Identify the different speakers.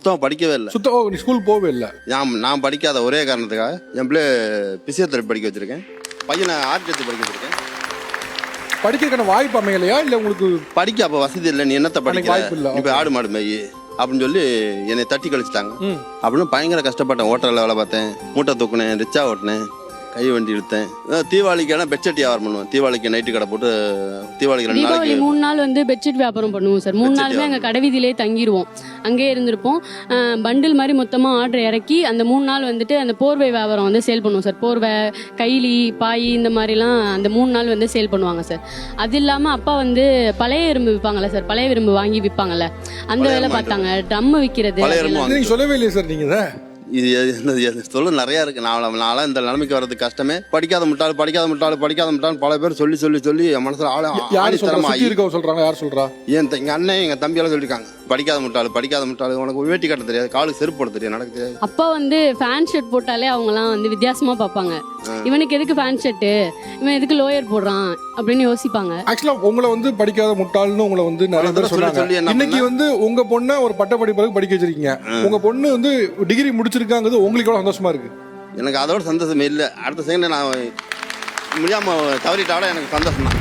Speaker 1: சுத்தமாக படிக்கவே இல்லை.
Speaker 2: நீ ஸ்கூல் போவே இல்லை?
Speaker 1: நான் படிக்காத ஒரே காரணத்துக்காக என் பிள்ளை பிசியோதெரபி படிக்க வச்சிருக்கேன், பையனை ஆர்டிஸ்ட் படிக்க வச்சிருக்கேன்.
Speaker 2: படிக்கிறதுக்கான வாய்ப்பு அமையலையா இல்லை உங்களுக்கு?
Speaker 1: படிக்க அப்போ வசதி இல்லை, நீ என்னத்தை படிக்க,
Speaker 2: வாய்ப்பு இல்லை,
Speaker 1: இப்போ ஆடு மாடு மேய் அப்படின்னு சொல்லி என்னை தட்டி கழிச்சிட்டாங்க. அப்படின்னு பயங்கர கஷ்டப்பட்டேன். ஹோட்டலில் வேலை பார்த்தேன், மூட்டை தூக்குனேன், ரிச்சா ஓட்டினேன், கை வண்டி இழுத்தேன். தீபாவளிக்கான பெட்ஷீட் வியாபாரம் பண்ணுவேன். தீபாவளிக்கு நைட்டு கடை போட்டு தீபாவளிக்கு 2 நாளைக்கு
Speaker 3: 3 நாள் வந்து பெட்ஷீட் வியாபாரம் பண்ணுவோம் சார். 3 நாளுமே அங்கே கடைவீதியிலே தங்கிடுவோம், அங்கேயே இருந்திருப்போம். பண்டில் மாதிரி மொத்தமாக ஆர்டர் இறக்கி அந்த 3 நாள் வந்துட்டு அந்த போர்வை வியாபாரம் வந்து சேல் பண்ணுவோம் சார். போர்வை, கைலி, பாய் இந்த மாதிரிலாம் அந்த 3 நாள் வந்து சேல் பண்ணுவாங்க சார். அது இல்லாமல் அப்பா வந்து பழைய எறும்பு விற்பாங்கல்ல சார், பழைய எறும்பு வாங்கி விற்பாங்கல்ல, அந்த வேலை பார்த்தாங்க. ட்ரம் விற்கிறது
Speaker 2: நீங்கள் சொல்லவே இல்லையே சார் நீங்கள்.
Speaker 1: இது சொல்ல நிறையா இருக்குது. நான்லாம் இந்த நிலைமைக்கு வர்றதுக்கு கஷ்டமே. படிக்காத முட்டாள் பல பேர் சொல்லி என் மனசில்
Speaker 2: சொல்கிறாங்க. யார் சொல்கிறா?
Speaker 1: எங்கள் அண்ணன் எங்கள் தம்பியெல்லாம் சொல்லியிருக்காங்க, படிக்காத முட்டாள், உனக்கு வேட்டி கட்ட தெரியாது, காலுக்கு செருப்பு போட தெரியாது, நடக்க தெரியாது.
Speaker 3: அப்பா வந்து ஃபேன் ஷர்ட் போட்டாலே அவங்கலாம் வந்து வித்தியாசமாக பார்ப்பாங்க. இவனுக்கு எதுக்கு ஃபேன் ஷர்ட்டு, இவன் எதுக்கு லோயர் போடுறான் அப்படின்னு யோசிப்பாங்க.
Speaker 2: ஆக்சுவலாக உங்களை வந்து படிக்காத முட்டாள்னு உங்களை வந்து நிறைய பேர் சொன்னாங்க. இன்னைக்கு வந்து உங்க பொண்ணை ஒரு பட்ட படிப்பு படிக்க வச்சிருக்கீங்க. உங்க பொண்ணு வந்து டிகிரி முடிச்சிருக்காங்கிறது உங்களுக்கு எவ்வளவு சந்தோஷமா இருக்கு?
Speaker 1: எனக்கு அதோட சந்தோஷமே இல்லை. அடுத்த செகண்ட் நான் முடியாமல் தவறிட்டாட எனக்கு சந்தோஷம் தான்.